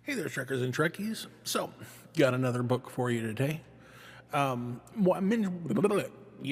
Hey there, Trekkers and Trekkies. So, got another book for you today. You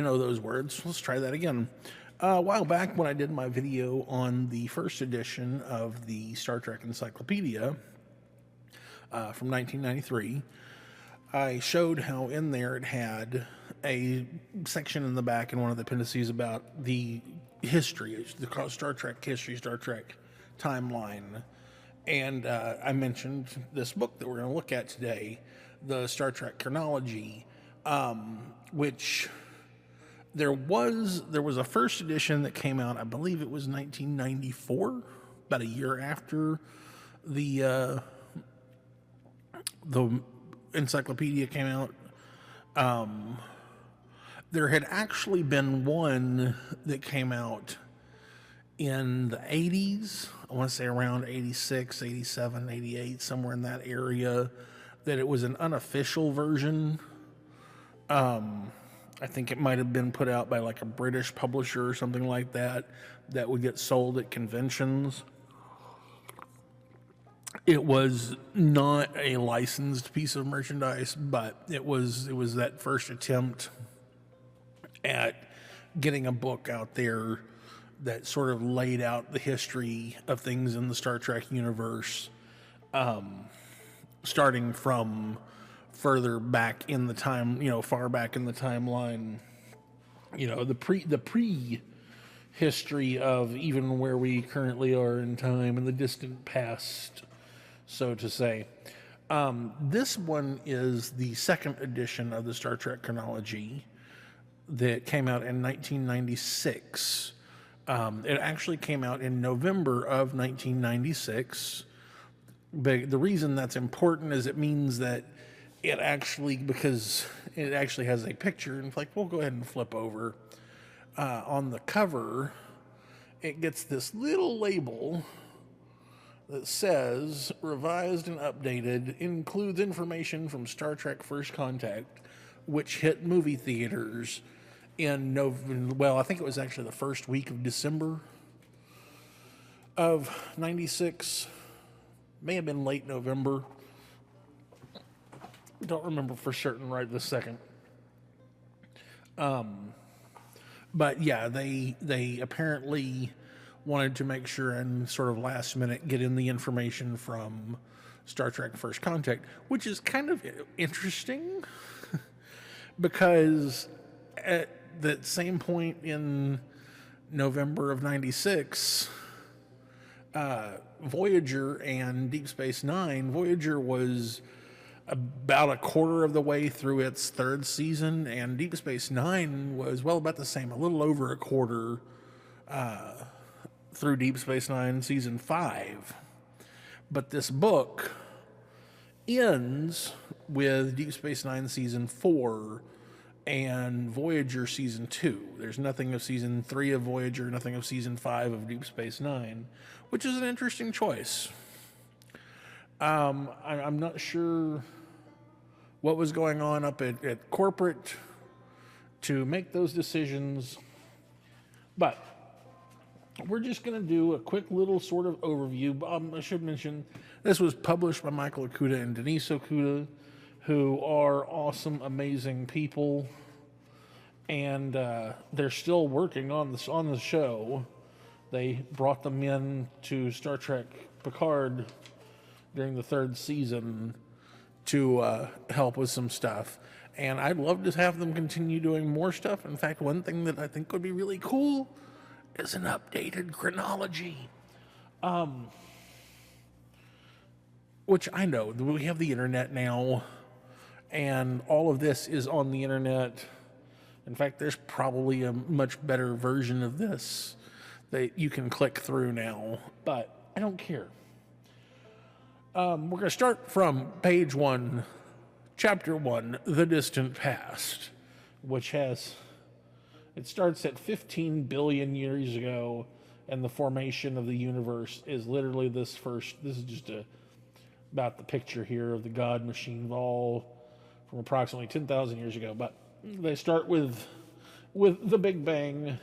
know those words. Let's try that again. A while back, when I did my video on the first edition of the Star Trek Encyclopedia from 1993, I showed how in there it had a section in the back in one of the appendices about the history, the Star Trek history, Star Trek timeline. And I mentioned this book that we're going to look at today, the Star Trek Chronology, which there was a first edition that came out, I believe it was 1994, about a year after the encyclopedia came out. There had actually been one that came out in the 80s, I want to say around 86, 87, 88, somewhere in that area, that it was an unofficial version. I think it might have been put out by like a British publisher or something like that, that would get sold at conventions. It was not a licensed piece of merchandise, but it was that first attempt at getting a book out there that sort of laid out the history of things in the Star Trek universe, starting from further back in the time, far back in the timeline, the pre history of even where we currently are in time in the distant past, so to say. This one is the second edition of the Star Trek Chronology that came out in 1996. It actually came out in November of 1996. But the reason that's important is it means that because it actually has a picture, and we'll go ahead and flip over. On the cover, it gets this little label that says, revised and updated, includes information from Star Trek First Contact, which hit movie theaters in November. I think it was actually the first week of December of 96. May have been late November. Don't remember for certain right this second. But yeah, they apparently wanted to make sure and sort of last minute get in the information from Star Trek First Contact, which is kind of interesting because at that same point in November of 96, Voyager and Deep Space Nine, Voyager was about a quarter of the way through its third season, and Deep Space Nine was, about the same, a little over a quarter through Deep Space Nine season 5. But this book ends with Deep Space Nine season 4 and Voyager season 2. There's nothing of season 3 of Voyager, nothing of season 5 of Deep Space Nine, which is an interesting choice. I'm not sure what was going on up at corporate to make those decisions, but we're just going to do a quick little sort of overview. I should mention this was published by Michael Okuda and Denise Okuda, who are awesome, amazing people, and they're still working on the show. They brought them in to Star Trek Picard during the third season to help with some stuff, and I'd love to have them continue doing more stuff. In fact, one thing that I think would be really cool is an updated chronology. Which I know, we have the internet now, and all of this is on the internet. In fact, there's probably a much better version of this that you can click through now, but I don't care. We're going to start from page 1, chapter 1, The Distant Past, which it starts at 15 billion years ago, and the formation of the universe is literally this is just about the picture here of the God Machine Vol from approximately 10,000 years ago. But they start with the Big Bang,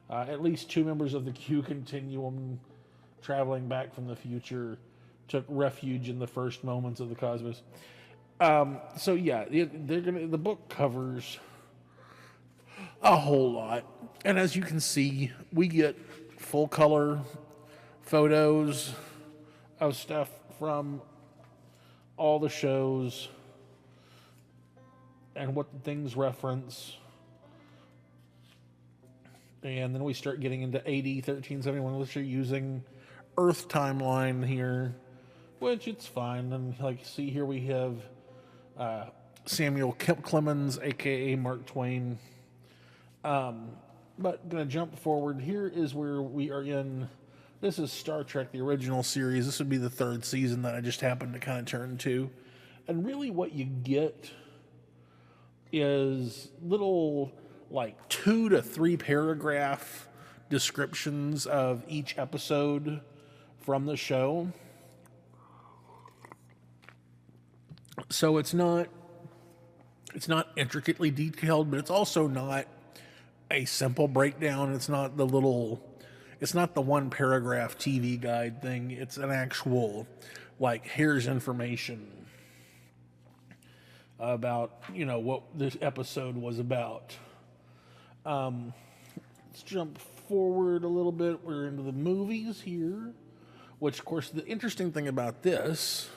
at least 2 members of the Q continuum traveling back from the future took refuge in the first moments of the cosmos. So yeah, the book covers a whole lot, and as you can see, we get full color photos of stuff from all the shows and what the things reference. And then we start getting into AD 1371, which are using Earth timeline here, which it's fine. And like, see here we have Samuel Clemens, aka Mark Twain. But gonna jump forward. Here is where we are in. This is Star Trek, the original series. This would be the 3rd season that I just happened to kind of turn to. And really what you get is little, like, 2 to 3 paragraph descriptions of each episode from the show. So it's not intricately detailed, but it's also not a simple breakdown. It's not the 1 paragraph TV guide thing. It's an actual, like, here's information about, what this episode was about. Let's jump forward a little bit. We're into the movies here, which, of course, the interesting thing about this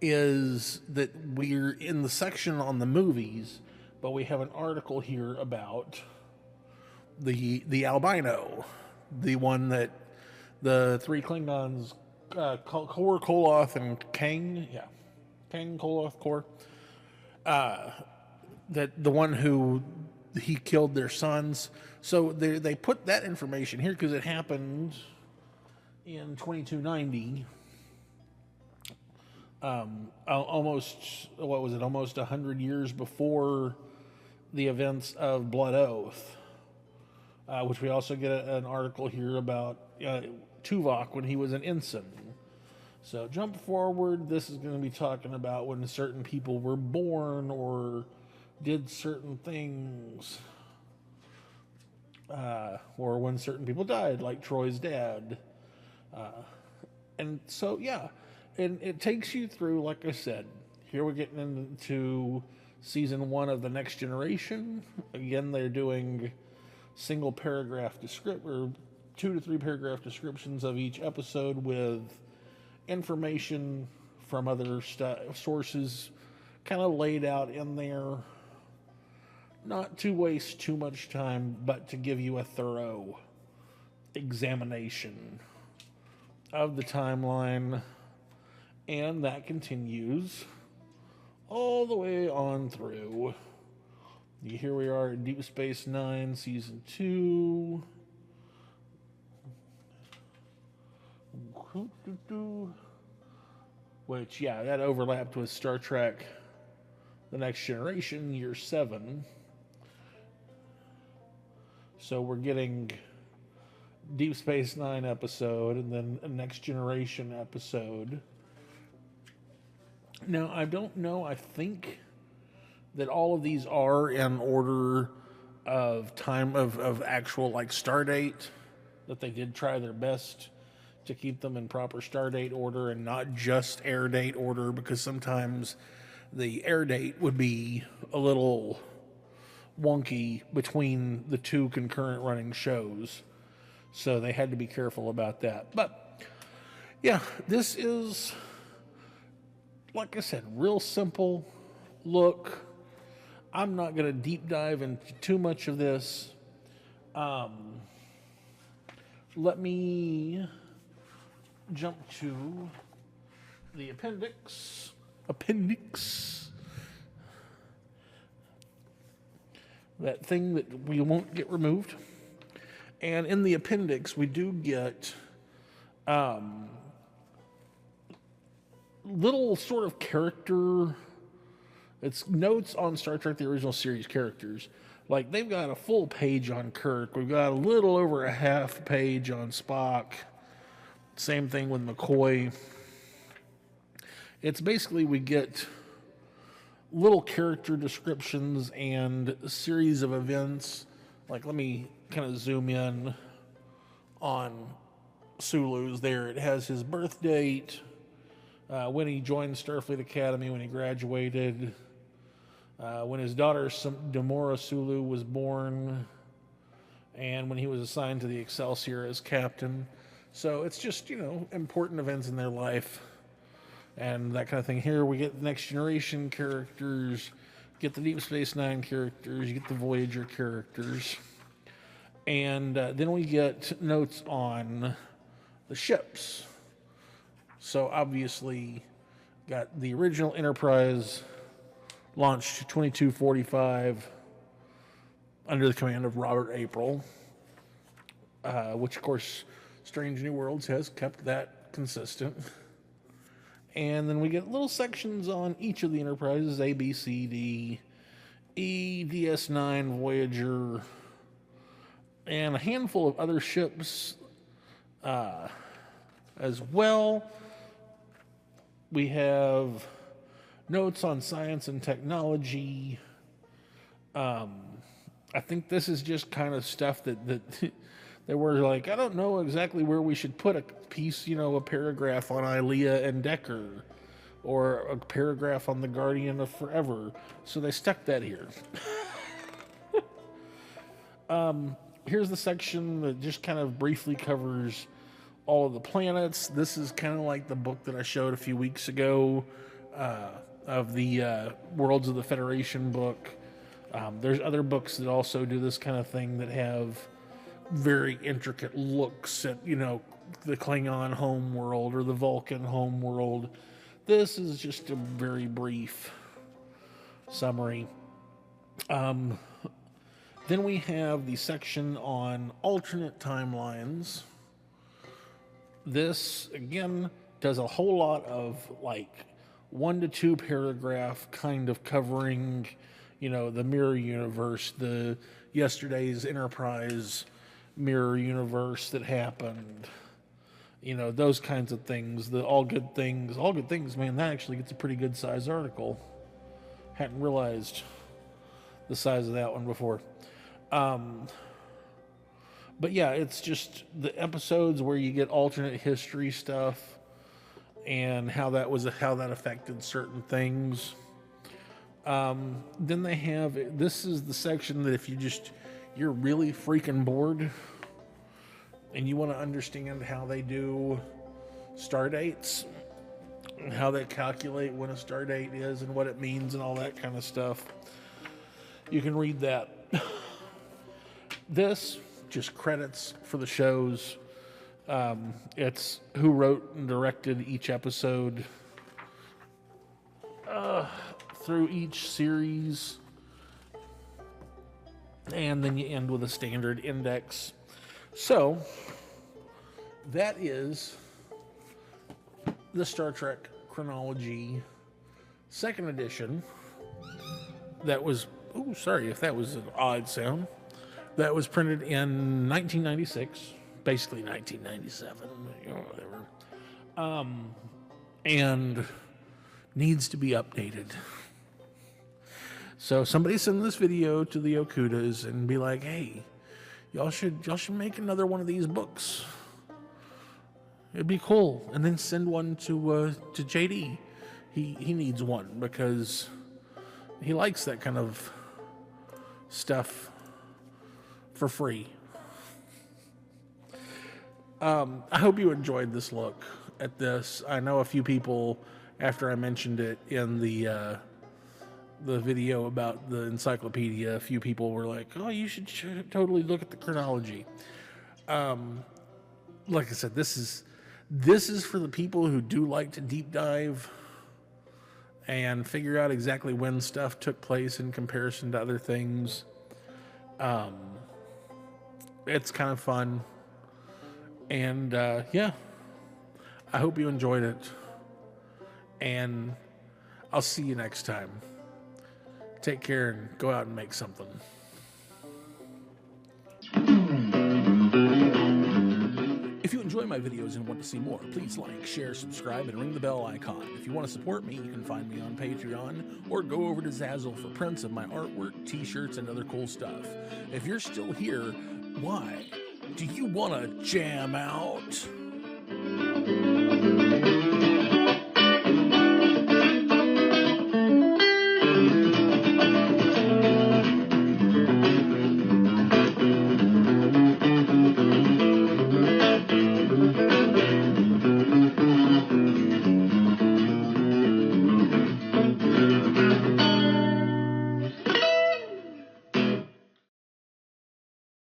is that we're in the section on the movies, but we have an article here about the albino, the one that the 3 Klingons, Kor, Koloth, and Kang, Koloth, Kor, that the one who he killed their sons. So they put that information here because it happened in 2290. Almost 100 years before the events of Blood Oath, which we also get an article here about Tuvok when he was an ensign. So jump forward. This is going to be talking about when certain people were born or did certain things, or when certain people died, like Troy's dad. And so, yeah. And it takes you through, like I said, here we're getting into season 1 of The Next Generation. Again, they're doing single paragraph or 2 to 3 paragraph descriptions of each episode with information from other sources kind of laid out in there. Not to waste too much time, but to give you a thorough examination of the timeline. And that continues all the way on through. Here we are in Deep Space Nine, Season 2. Which, yeah, that overlapped with Star Trek The Next Generation, Year 7. So we're getting Deep Space Nine episode and then a Next Generation episode. Now, I don't know. I think that all of these are in order of time of actual, like, star date, that they did try their best to keep them in proper star date order and not just air date order, because sometimes the air date would be a little wonky between the 2 concurrent running shows. So they had to be careful about that. But, yeah, this is, like I said, real simple look. I'm not going to deep dive into too much of this. Let me jump to the appendix. That thing that we won't get removed. And in the appendix, we do get little sort of character. It's notes on Star Trek, the original series characters. Like, they've got a full page on Kirk. We've got a little over a half page on Spock. Same thing with McCoy. It's basically, we get little character descriptions and a series of events. Like, let me kind of zoom in on Sulu's there. It has his birth date, when he joined Starfleet Academy, when he graduated, when his daughter Demora Sulu was born, and when he was assigned to the Excelsior as captain. So it's just, important events in their life and that kind of thing. Here we get the Next Generation characters, get the Deep Space Nine characters, you get the Voyager characters, and then we get notes on the ships. So obviously, got the original Enterprise launched 2245 under the command of Robert April, which of course Strange New Worlds has kept that consistent. And then we get little sections on each of the Enterprises, A, B, C, D, E, DS9, Voyager, and a handful of other ships as well. We have notes on science and technology. I think this is just kind of stuff that they were like, I don't know exactly where we should put a piece, a paragraph on Ilea and Decker, or a paragraph on the Guardian of Forever. So they stuck that here. Here's the section that just kind of briefly covers all of the planets. This is kind of like the book that I showed a few weeks ago, of the Worlds of the Federation book. There's other books that also do this kind of thing that have very intricate looks at, the Klingon homeworld or the Vulcan homeworld. This is just a very brief summary. Then we have the section on alternate timelines. This, again, does a whole lot of, 1 to 2 paragraph kind of covering, the mirror universe, the yesterday's Enterprise mirror universe that happened, those kinds of things, the all good things, man, that actually gets a pretty good size article. Hadn't realized the size of that one before. But yeah, it's just the episodes where you get alternate history stuff and how that affected certain things. Then they have, this is the section that if you're really freaking bored and you want to understand how they do star dates, and how they calculate when a star date is and what it means and all that kind of stuff, you can read that. This just credits for the shows. It's who wrote and directed each episode through each series, and then you end with a standard index. So that is the Star Trek Chronology 2nd edition. That was, sorry if that was an odd sound. That was printed in 1996, basically 1997, whatever. And needs to be updated. So somebody send this video to the Okudas and be like, hey, y'all should make another one of these books. It'd be cool. And then send one to JD. He needs one because he likes that kind of stuff for free. I hope you enjoyed this look at this. I know a few people, after I mentioned it in the video about the encyclopedia, a few people were like, oh, you should totally look at the chronology. Like I said, this is for the people who do like to deep dive and figure out exactly when stuff took place in comparison to other things. It's kind of fun. And yeah, I hope you enjoyed it. And I'll see you next time. Take care and go out and make something. If you enjoy my videos and want to see more, please like, share, subscribe, and ring the bell icon. If you want to support me, you can find me on Patreon or go over to Zazzle for prints of my artwork, t-shirts, and other cool stuff. If you're still here, why? Do you want to jam out?